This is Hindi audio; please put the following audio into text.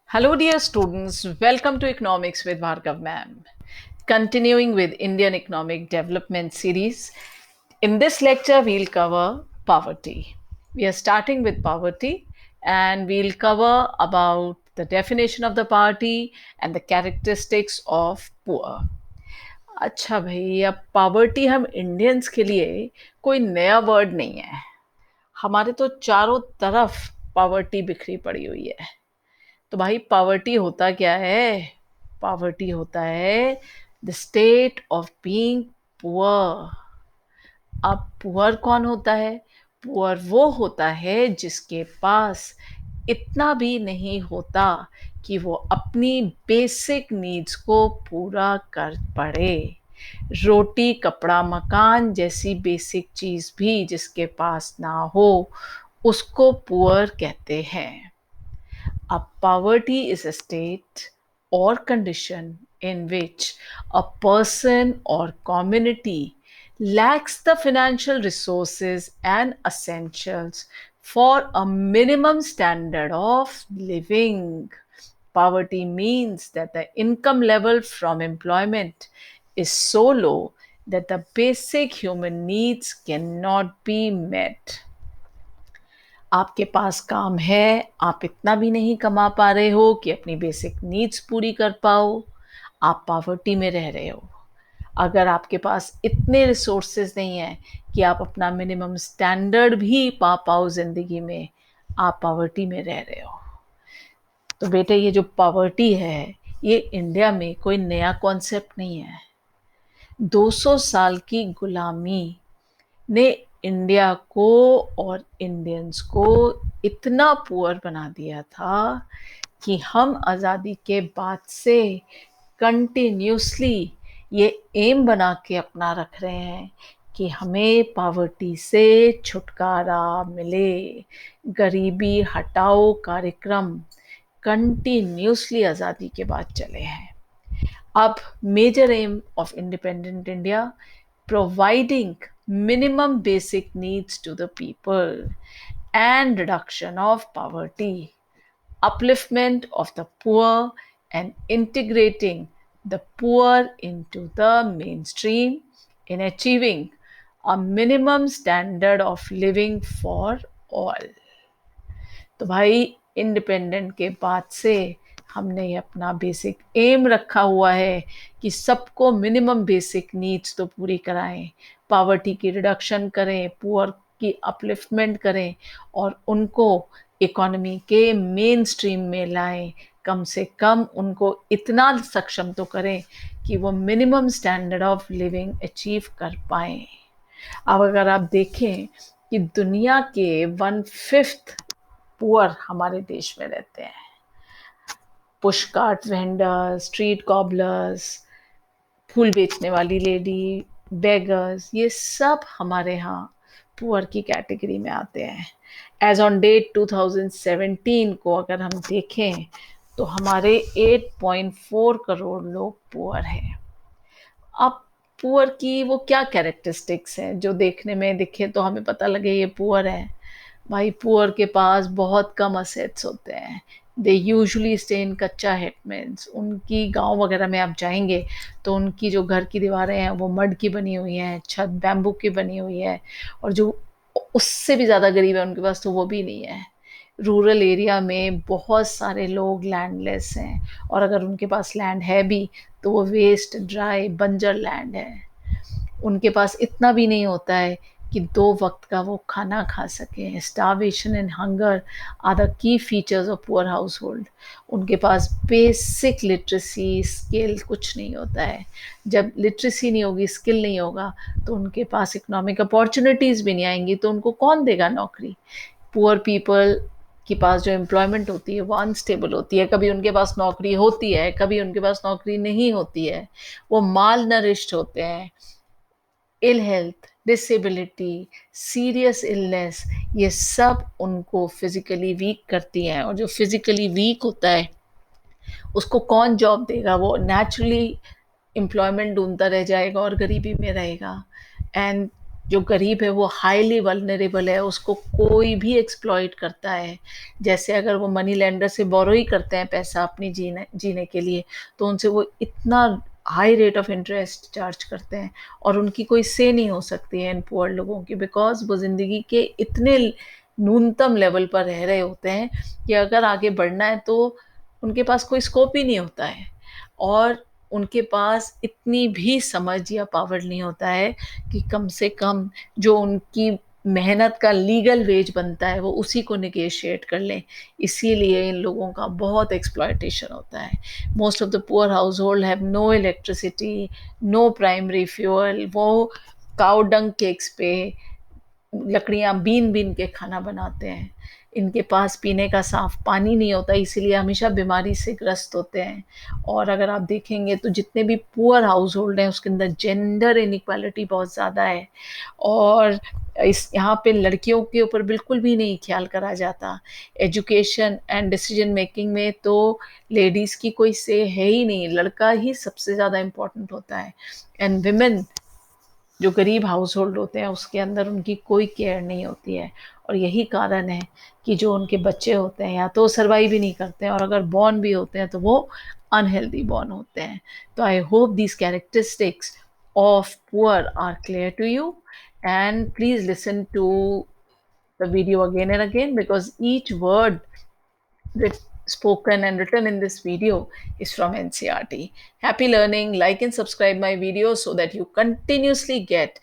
Hello, dear students. Welcome to Economics with Bhargav Ma'am. Continuing with Indian Economic Development Series. In this lecture, we'll cover poverty. We are starting with poverty and we'll cover about the definition of the poverty and the characteristics of poor. अच्छा भाई, अब पॉवर्टी हम इंडियंस के लिए कोई नया वर्ड नहीं है। हमारे तो चारों तरफ पॉवर्टी बिखरी पड़ी हुई है। तो भाई पॉवर्टी होता क्या है? पॉवर्टी होता है the state of being poor. अब पुअर कौन होता है? पुअर वो होता है जिसके पास इतना भी नहीं होता कि वो अपनी बेसिक नीड्स को पूरा कर पाए। रोटी कपड़ा मकान जैसी बेसिक चीज भी जिसके पास ना हो उसको पुअर कहते हैं। A poverty is a state or condition in which a person or community lacks the financial resources and essentials for a minimum standard of living. Poverty means that the income level from employment is so low that the basic human needs cannot be met. आपके पास काम है, आप इतना भी नहीं कमा पा रहे हो कि अपनी बेसिक नीड्स पूरी कर पाओ, आप पॉवर्टी में रह रहे हो। अगर आपके पास इतने रिसोर्सेज नहीं हैं कि आप अपना मिनिमम स्टैंडर्ड भी पा पाओ ज़िंदगी में, आप पॉवर्टी में रह रहे हो। तो बेटे, ये जो पॉवर्टी है, ये इंडिया में कोई नया कॉन्सेप्ट नहीं है। 200 साल की गुलामी ने इंडिया को और इंडियंस को इतना पुअर बना दिया था कि हम आज़ादी के बाद से कंटिन्यूसली ये एम बना के अपना रख रहे हैं कि हमें पॉवर्टी से छुटकारा मिले। गरीबी हटाओ कार्यक्रम कंटिन्यूसली आज़ादी के बाद चले हैं। अब major aim of independent India, providing minimum basic needs to the people and reduction of poverty, upliftment of the poor, and integrating the poor into the mainstream in achieving a minimum standard of living for all. तो भाई, इंडिपेंडेंट के बाद से हमने ये अपना बेसिक एम रखा हुआ है कि सबको मिनिमम बेसिक नीड्स तो पूरी कराएं, पॉवर्टी की रिडक्शन करें, पुअर की अपलिफ्टमेंट करें और उनको इकोनॉमी के मेन स्ट्रीम में लाएं। कम से कम उनको इतना सक्षम तो करें कि वो minimum standard of living achieve कर पाएं। अब अगर आप देखें कि दुनिया के 1/5 पुअर हमारे देश में रहते हैं। Push cart vendors, street cobbler's, फूल बेचने वाली लेडी, बेगर्स, ये सब हमारे यहाँ पुअर की कैटेगरी में आते हैं। एज ऑन डेट 2017 को अगर हम देखें तो हमारे 8.4 करोड़ लोग पुअर हैं। अब पुअर की वो क्या कैरेक्टरिस्टिक्स हैं जो देखने में दिखे तो हमें पता लगे ये पुअर है? भाई, पुअर के पास बहुत कम असेट्स होते हैं। दे यूजुअली स्टे इन कच्चा हेटमेंट्स। उनकी गांव वगैरह में आप जाएंगे तो उनकी जो घर की दीवारें हैं वो मड की बनी हुई हैं, छत बैम्बू की बनी हुई है, और जो उससे भी ज़्यादा गरीब है उनके पास तो वो भी नहीं है। रूरल एरिया में बहुत सारे लोग लैंडलेस हैं, और अगर उनके पास लैंड है भी तो वो वेस्ट ड्राई बंजर लैंड है। उनके पास इतना भी नहीं होता है कि 2 वक़्त का वो खाना खा सकें। Starvation and hunger are the key features of poor household. उनके पास बेसिक लिटरेसी स्किल कुछ नहीं होता है। जब लिटरेसी नहीं होगी, स्किल नहीं होगा, तो उनके पास इकोनॉमिक अपॉर्चुनिटीज़ भी नहीं आएंगी, तो उनको कौन देगा नौकरी? पुअर पीपल के पास जो एम्प्लॉयमेंट होती है वो अनस्टेबल होती है। कभी उनके पास नौकरी होती है, कभी उनके पास नौकरी नहीं होती है। वो माल नरिश्ड होते हैं। Ill health, disability, serious illness, ये सब उनको फिजिकली वीक करती हैं। और जो फिजिकली वीक होता है उसको कौन जॉब देगा? वो नेचुरली एम्प्लॉयमेंट ढूंढता रह जाएगा और गरीबी में रहेगा। एंड जो गरीब है वो हाईली वल्नरेबल है, उसको कोई भी एक्सप्लॉइट करता है। जैसे अगर वो मनी लेंडर से बोरो ही करते हैं पैसा अपनी जीने जीने के लिए, तो उनसे वो इतना high rate of interest charge करते हैं, और उनकी कोई से नहीं हो सकती है इन पुअर लोगों की, बिकॉज़ वो ज़िंदगी के इतने न्यूनतम लेवल पर रह रहे होते हैं कि अगर आगे बढ़ना है तो उनके पास कोई स्कोप ही नहीं होता है, और उनके पास इतनी भी समझ या पावर नहीं होता है कि कम से कम जो उनकी मेहनत का लीगल वेज बनता है वो उसी को नेगोशिएट कर लें। इसीलिए इन लोगों का बहुत एक्सप्लॉयटेशन होता है। Most of the poor household have no electricity, no primary fuel, वो काऊ डंग केक्स पे लकड़ियाँ बीन-बीन के खाना बनाते हैं। इनके पास पीने का साफ़ पानी नहीं होता, इसीलिए हमेशा बीमारी से ग्रस्त होते हैं। और अगर आप देखेंगे तो जितने भी पुअर हाउसहोल्ड हैं उसके अंदर जेंडर इनइक्वालिटी बहुत ज़्यादा है, और इस यहाँ पे लड़कियों के ऊपर बिल्कुल भी नहीं ख़्याल करा जाता। एजुकेशन एंड डिसीज़न मेकिंग में तो लेडीज़ की कोई से है ही नहीं, लड़का ही सबसे ज़्यादा इम्पोर्टेंट होता है। एंड वुमेन जो गरीब हाउसहोल्ड होते हैं उसके अंदर उनकी कोई केयर नहीं होती है, और यही कारण है कि जो उनके बच्चे होते हैं या तो सर्वाइव ही नहीं करते हैं, और अगर बॉर्न भी होते हैं तो वो अनहेल्दी बॉर्न होते हैं। तो I hope these characteristics of poor are clear to you, and please listen to the video again and again, because each word spoken and written in this video is from NCRT. Happy learning, like and subscribe my videos so that you continuously get